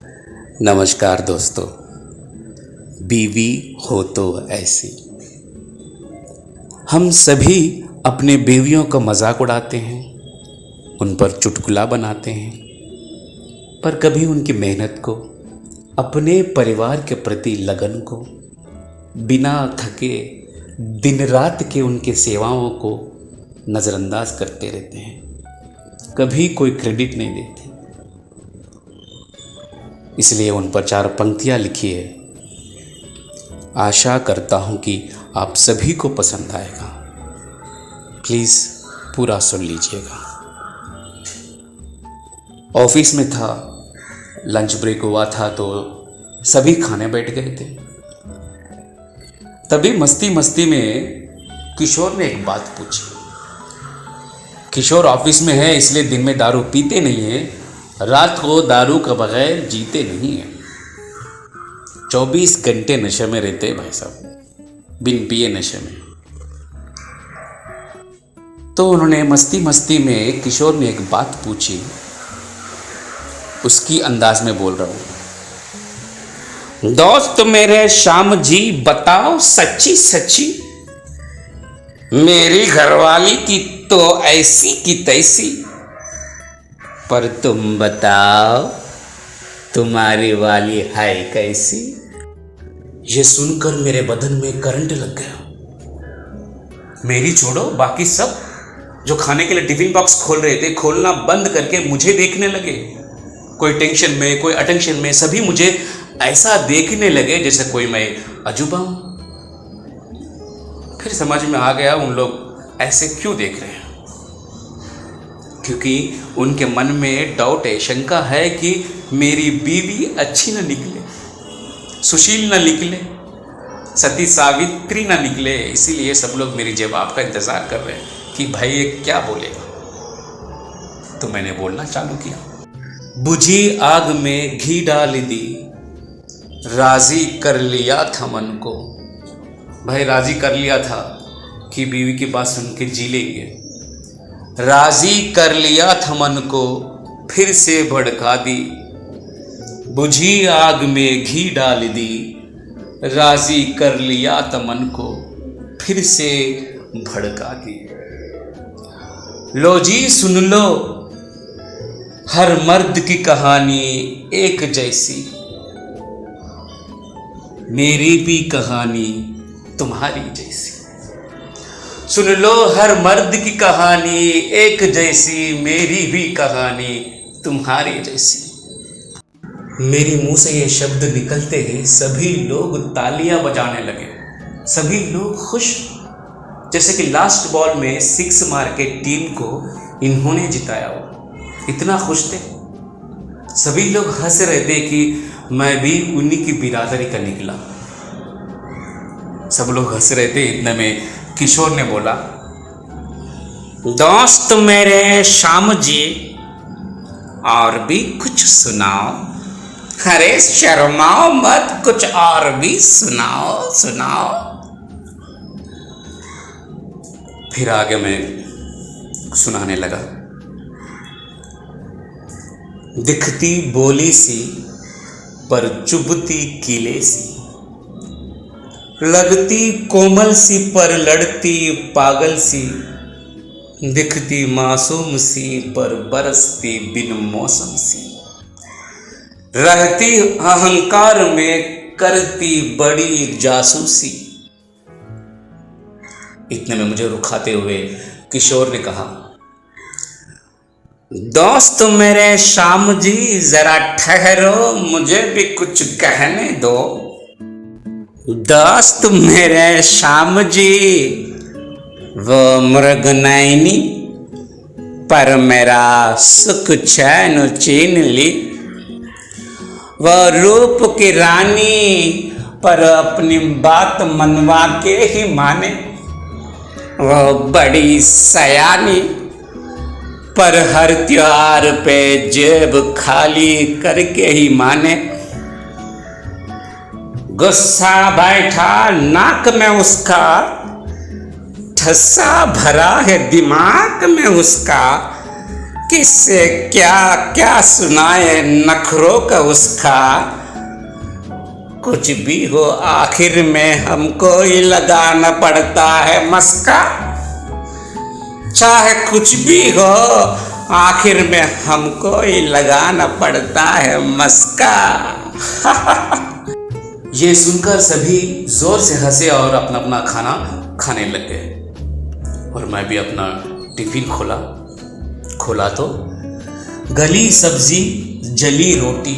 नमस्कार दोस्तों। बीवी हो तो ऐसी। हम सभी अपने बीवियों का मजाक उड़ाते हैं, उन पर चुटकुला बनाते हैं, पर कभी उनकी मेहनत को, अपने परिवार के प्रति लगन को, बिना थके दिन रात के उनके सेवाओं को नज़रअंदाज करते रहते हैं, कभी कोई क्रेडिट नहीं देते। इसलिए उन पर 4 पंक्तियाँ लिखी है। आशा करता हूँ कि आप सभी को पसंद आएगा। प्लीज़ पूरा सुन लीजिएगा। ऑफिस में था, लंच ब्रेक हुआ था तो सभी खाने बैठ गए थे। तभी मस्ती मस्ती में किशोर ने एक बात पूछी। किशोर ऑफिस में है इसलिए दिन में दारू पीते नहीं है, रात को दारू के बगैर जीते नहीं है। 24 घंटे नशे में रहते हैं भाई साहब, बिन पिए नशे में। तो उन्होंने मस्ती मस्ती में किशोर ने एक बात पूछी, उसकी अंदाज में बोल रहा हूं। दोस्त मेरे श्याम जी बताओ सच्ची सच्ची, मेरी घरवाली की तो ऐसी की तैसी, पर तुम बताओ तुम्हारी वाली है कैसी। ये सुनकर मेरे बदन में करंट लग गया। मेरी छोड़ो, बाकी सब जो खाने के लिए टिफिन बॉक्स खोल रहे थे, खोलना बंद करके मुझे देखने लगे। कोई टेंशन में, कोई अटेंशन में, सभी मुझे ऐसा देखने लगे जैसे कोई मैं अजूबा हूं। फिर समझ में आ गया उन लोग ऐसे क्यों देख रहे हैं, क्योंकि उनके मन में डाउट है, शंका है कि मेरी बीवी अच्छी ना निकले, सुशील ना निकले, सती सावित्री ना निकले। इसीलिए सब लोग मेरी जवाब का इंतजार कर रहे हैं कि भाई ये क्या बोलेगा। तो मैंने बोलना चालू किया। बुझी आग में घी डाल दी, राजी कर लिया था मन को। भाई राजी कर लिया था कि बीवी की बात सुन के जी लेंगे। राजी कर लिया था मन को, फिर से भड़का दी। बुझी आग में घी डाल दी, राजी कर लिया था मन को, फिर से भड़का दी। लो जी सुन लो, हर मर्द की कहानी एक जैसी, मेरी भी कहानी तुम्हारी जैसी। सुन लो हर मर्द की कहानी एक जैसी, मेरी भी कहानी तुम्हारी जैसी। मेरे मुंह से ये शब्द निकलते ही सभी लोग तालियां बजाने लगे। सभी लोग खुश, जैसे कि लास्ट बॉल में 6 मार के टीम को इन्होंने जिताया हो। इतना खुश थे, सभी लोग हंस रहे थे कि मैं भी उन्हीं की बिरादरी का निकला। सब लोग हंस रहे थे, इतने में किशोर ने बोला, दोस्त मेरे श्याम जी और भी कुछ सुनाओ। अरे शर्माओ मत, कुछ और भी सुनाओ सुनाओ। फिर आगे मैं सुनाने लगा। दिखती बोली सी पर चुभती कीले सी, लगती कोमल सी पर लड़ती पागल सी, दिखती मासूम सी पर बरसती बिन मौसम सी, रहती अहंकार में करती बड़ी जासूसी। इतने में मुझे रुखाते हुए किशोर ने कहा, दोस्त मेरे श्याम जी जरा ठहरो, मुझे भी कुछ कहने दो। दोस्त मेरे श्याम जी वो मृगनयनी पर मेरा सुख चैन छीन ली, वो रूप की रानी पर अपनी बात मनवा के ही माने, वो बड़ी सयानी पर हर त्योहार पे जेब खाली करके ही माने। गुस्सा बैठा नाक में उसका, ठस्सा भरा है दिमाग में उसका, किससे क्या क्या सुनाए नखरों का उसका, कुछ भी हो आखिर में हमको ही लगाना पड़ता है मस्का। चाहे कुछ भी हो आखिर में हमको ही लगाना पड़ता है मस्का। ये सुनकर सभी जोर से हंसे और अपना अपना खाना खाने लग गए। और मैं भी अपना टिफिन खोला तो गली सब्जी जली रोटी,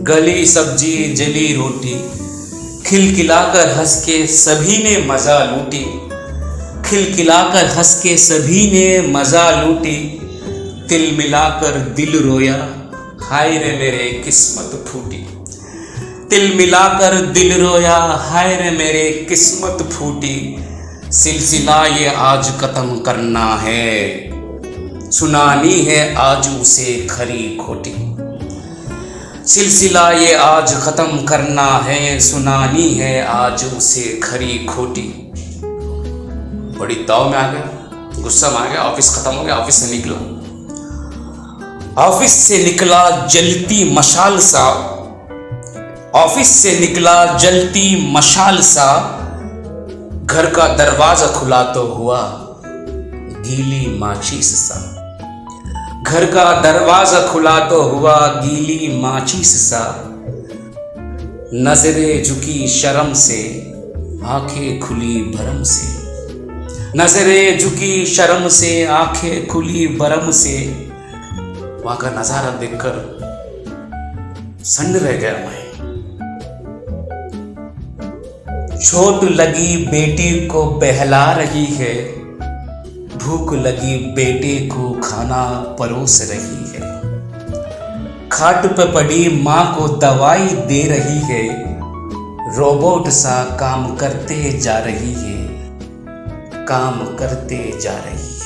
गली सब्जी जली रोटी, खिलखिलाकर हंस के सभी ने मजा लूटी, खिलखिलाकर हंस के सभी ने मजा लूटी। तिल मिलाकर दिल रोया, हाय रे मेरे किस्मत फूटी। तिल मिलाकर दिल रोया, हाय रे मेरे किस्मत फूटी। सिलसिला ये आज खत्म करना है, सुनानी है आज उसे खरी खोटी। सिलसिला ये आज खत्म करना है, सुनानी है आज उसे खरी खोटी। बड़ी ताव में आ गया, गुस्सा में आ गया। ऑफिस खत्म हो गया, ऑफिस से निकला। ऑफिस से निकला जलती मशाल सा, ऑफिस से निकला जलती मशाल सा। घर का दरवाजा खुला तो हुआ गीली माचिस सा, घर का दरवाजा खुला तो हुआ गीली माचिस सा। नजरें झुकी शर्म से, आंखें खुली भरम से, नजरें झुकी शर्म से, आंखें खुली भरम से। वहां का नजारा देखकर सन्न रह गया मैं। चोट लगी बेटी को बहला रही है, भूख लगी बेटे को खाना परोस रही है। खाट पे पड़ी माँ को दवाई दे रही है, रोबोट सा काम करते जा रही है, काम करते जा रही है।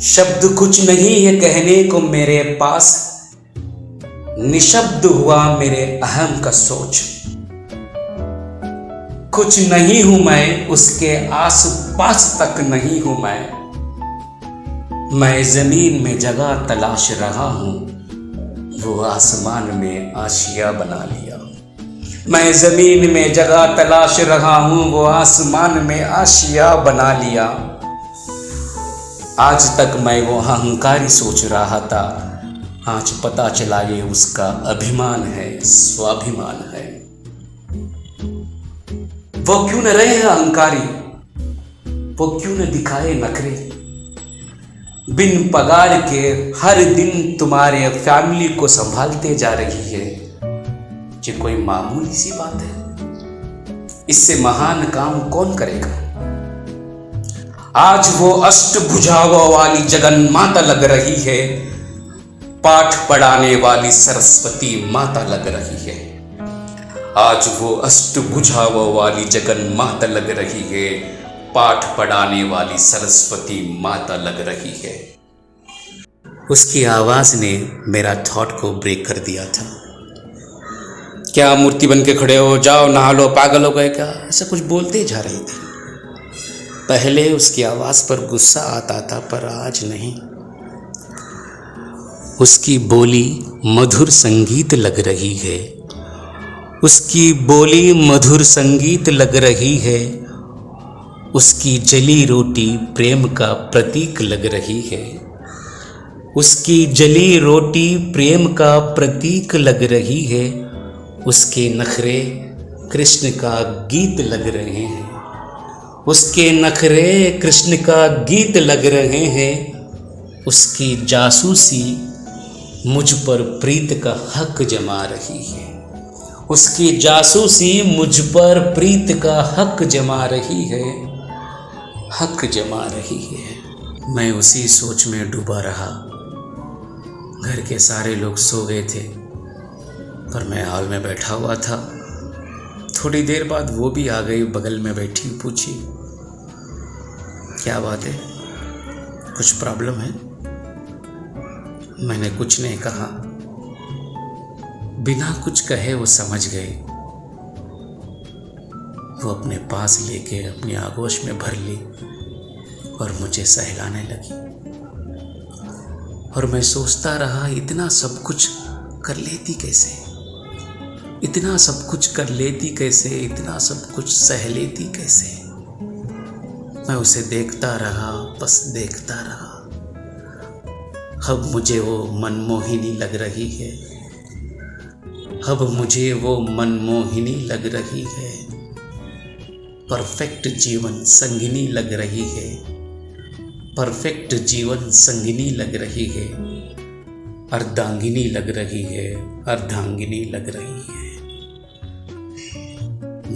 शब्द कुछ नहीं है कहने को मेरे पास, निशब्द हुआ मेरे अहम का सोच। कुछ नहीं हूं मैं, उसके आस पास तक नहीं हूं मैं जमीन में जगह तलाश रहा हूं, वो आसमान में आशिया बना लिया। मैं जमीन में जगह तलाश रहा हूं, वो आसमान में आशिया बना लिया। आज तक मैं वो अहंकारी सोच रहा था, आज पता चला ये उसका अभिमान है, स्वाभिमान है। वो क्यों न रहे अहंकारी, वो क्यों न दिखाए नखरे। बिन पगार के हर दिन तुम्हारे फैमिली को संभालते जा रही है, ये कोई मामूली सी बात है। इससे महान काम कौन करेगा। आज वो अष्टभुजाओं वाली जगन माता लग रही है, पाठ पढ़ाने वाली सरस्वती माता लग रही है। आज वो अष्टभुजाओं वाली जगन माता लग रही है, पाठ पढ़ाने वाली सरस्वती माता लग रही है। उसकी आवाज ने मेरा थॉट को ब्रेक कर दिया था। क्या मूर्ति बन के खड़े हो, जाओ नहा लो, पागल हो गए क्या, ऐसा कुछ बोलते जा रही थी। पहले उसकी आवाज पर गुस्सा आता था, पर आज नहीं। उसकी बोली मधुर संगीत लग रही है, उसकी बोली मधुर संगीत लग रही है। उसकी जली रोटी प्रेम का प्रतीक लग रही है, उसकी जली रोटी प्रेम का प्रतीक लग रही है। उसके नखरे कृष्ण का गीत लग रहे हैं, उसके नखरे कृष्ण का गीत लग रहे हैं। उसकी जासूसी मुझ पर प्रीत का हक जमा रही है, उसकी जासूसी मुझ पर प्रीत का हक जमा रही है, हक जमा रही है। मैं उसी सोच में डूबा रहा। घर के सारे लोग सो गए थे, पर मैं हॉल में बैठा हुआ था। थोड़ी देर बाद वो भी आ गई, बगल में बैठी, पूछी क्या बात है, कुछ प्रॉब्लम है। मैंने कुछ नहीं कहा। बिना कुछ कहे वो समझ गई। वो अपने पास लेके अपनी आगोश में भर ली और मुझे सहलाने लगी। और मैं सोचता रहा, इतना सब कुछ कर लेती कैसे, इतना सब कुछ कर लेती कैसे, इतना सब कुछ सह लेती कैसे। मैं उसे देखता रहा, बस देखता रहा। अब मुझे वो मनमोहिनी लग रही है, अब मुझे वो मनमोहिनी लग रही है। परफेक्ट जीवन संगिनी लग रही है, परफेक्ट जीवन संगिनी लग रही है, अर्धांगिनी लग रही है, अर्धांगिनी लग रही है।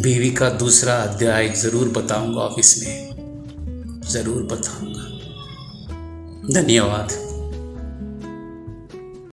बीवी का दूसरा अध्याय जरूर बताऊंगा ऑफिस में, जरूर बताऊंगा। धन्यवाद।